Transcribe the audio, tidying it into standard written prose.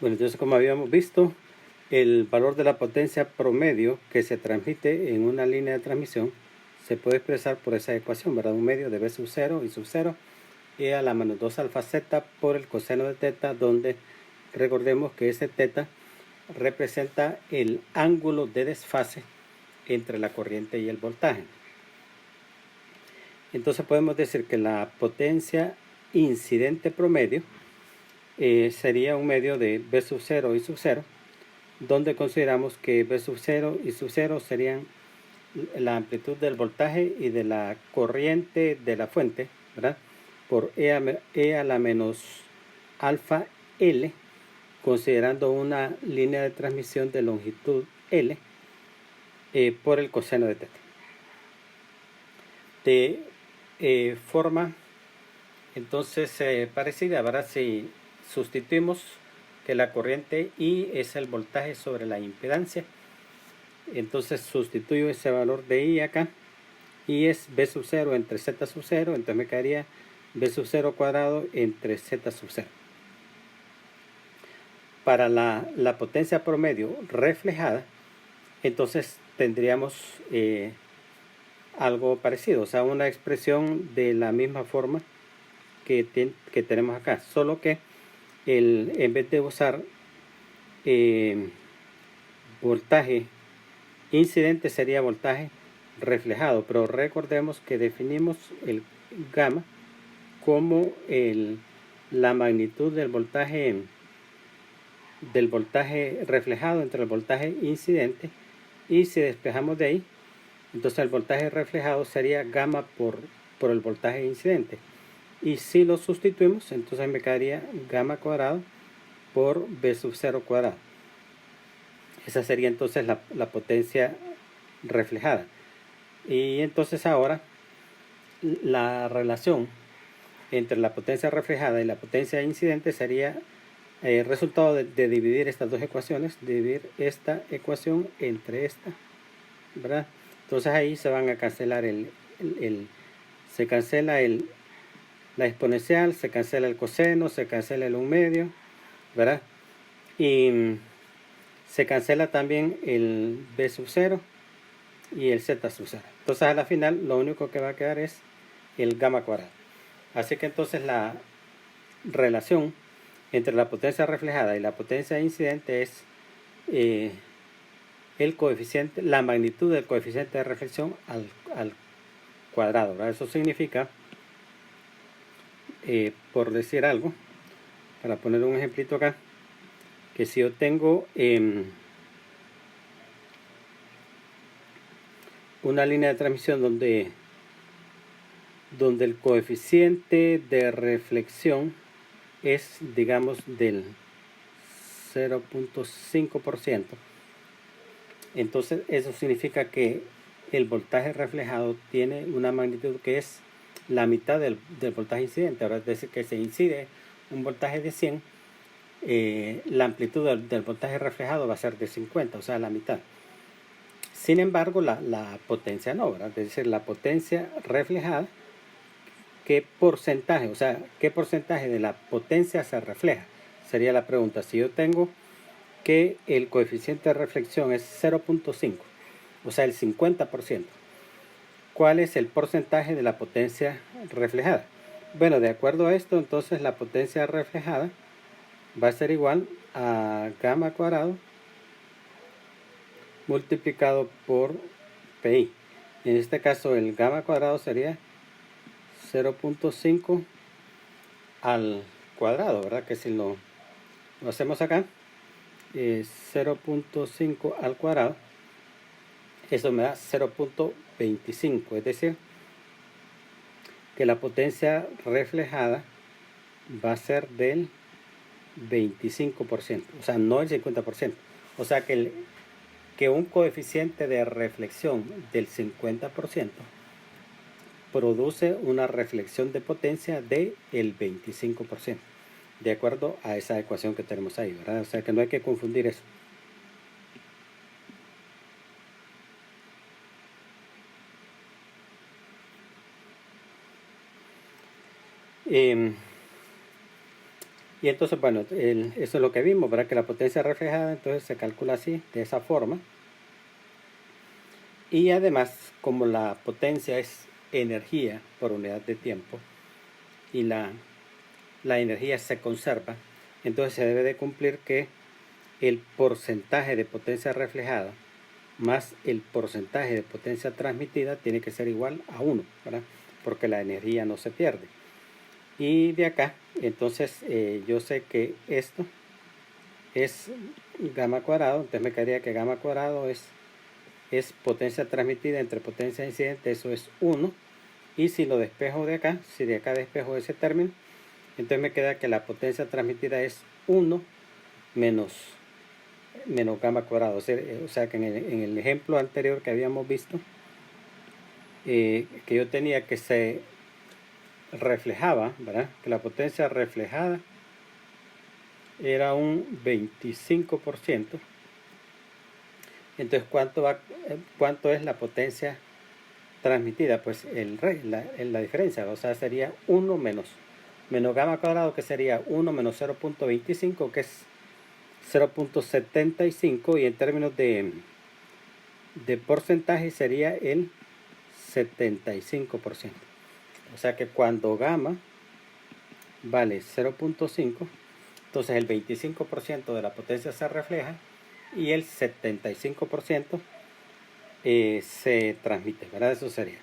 Bueno, entonces como habíamos visto, el valor de la potencia promedio que se transmite en una línea de transmisión se puede expresar por esa ecuación, ¿verdad? Un medio de B sub 0 y sub 0 e a la menos 2 alfa z por el coseno de teta, donde recordemos que ese teta representa el ángulo de desfase entre la corriente y el voltaje. Entonces podemos decir que la potencia incidente promedio sería un medio de B sub 0 y sub 0, donde consideramos que B sub 0 y sub 0 serían la amplitud del voltaje y de la corriente de la fuente, ¿verdad? Por E a la menos alfa L, considerando una línea de transmisión de longitud L por el coseno de teta. De forma entonces parecida, ¿verdad? Si sustituimos que la corriente I es el voltaje sobre la impedancia, entonces sustituyo ese valor de I acá, y es B sub 0 entre Z sub 0, entonces me quedaría B sub 0 cuadrado entre Z sub 0. Para la potencia promedio reflejada, entonces tendríamos algo parecido, o sea, una expresión de la misma forma que tenemos acá, solo que en vez de usar voltaje incidente sería voltaje reflejado, pero recordemos que definimos el gamma como la magnitud del voltaje reflejado entre el voltaje incidente, y si despejamos de ahí, entonces el voltaje reflejado sería gamma por el voltaje incidente, y si lo sustituimos, entonces me quedaría gamma cuadrado por B sub 0 cuadrado. Esa sería entonces la potencia reflejada. Y entonces ahora la relación entre la potencia reflejada y la potencia incidente sería el resultado de dividir estas dos ecuaciones, dividir esta ecuación entre esta, ¿verdad? Entonces ahí se van a cancelar se cancela la exponencial, se cancela el coseno, se cancela el 1/2, ¿verdad? Y se cancela también el B sub 0 y el Z sub 0. Entonces a la final lo único que va a quedar es el gamma cuadrado. Así que entonces la relación entre la potencia reflejada y la potencia incidente es el coeficiente, la magnitud del coeficiente de reflexión al cuadrado, ¿verdad? Eso significa, por decir algo, para poner un ejemplito acá, que si yo tengo una línea de transmisión donde el coeficiente de reflexión es, digamos, del 0.5%, entonces eso significa que el voltaje reflejado tiene una magnitud que es la mitad del voltaje incidente. Ahora, es decir, que se incide un voltaje de 100, la amplitud del voltaje reflejado va a ser de 50, o sea, la mitad. Sin embargo, la potencia no, ¿verdad? Es decir, la potencia reflejada, ¿qué porcentaje? O sea, ¿qué porcentaje de la potencia se refleja? Sería la pregunta. Si yo tengo que el coeficiente de reflexión es 0.5, o sea, el 50%, ¿cuál es el porcentaje de la potencia reflejada? Bueno, de acuerdo a esto, entonces la potencia reflejada va a ser igual a gamma cuadrado multiplicado por pi. En este caso el gamma cuadrado sería 0.5 al cuadrado, ¿verdad? Que si lo hacemos acá, 0.5 al cuadrado, eso me da 0.25, es decir, que la potencia reflejada va a ser del 25%, o sea, no el 50%. O sea que un coeficiente de reflexión del 50% produce una reflexión de potencia del 25%, de acuerdo a esa ecuación que tenemos ahí, ¿verdad? O sea que no hay que confundir eso. Y entonces, bueno, eso es lo que vimos, ¿verdad? Que la potencia reflejada entonces se calcula así, de esa forma. Y además, como la potencia es energía por unidad de tiempo y la energía se conserva, entonces se debe de cumplir que el porcentaje de potencia reflejada más el porcentaje de potencia transmitida tiene que ser igual a 1, ¿verdad? Porque la energía no se pierde. Y de acá, entonces yo sé que esto es gamma cuadrado, entonces me quedaría que gamma cuadrado es potencia transmitida entre potencia incidente, eso es 1. Y si lo despejo de acá, si de acá despejo ese término, entonces me queda que la potencia transmitida es 1 menos gamma cuadrado. O sea que en el ejemplo anterior que habíamos visto, que yo tenía que se reflejaba, ¿verdad? Que la potencia reflejada era un 25%. Entonces, ¿cuánto es la potencia transmitida? Pues la diferencia, o sea, sería 1 menos gamma cuadrado, que sería 1 menos 0.25, que es 0.75, y en términos de porcentaje sería el 75%. O sea que cuando gamma vale 0.5, entonces el 25% de la potencia se refleja y el 75% se transmite, ¿verdad? Eso sería.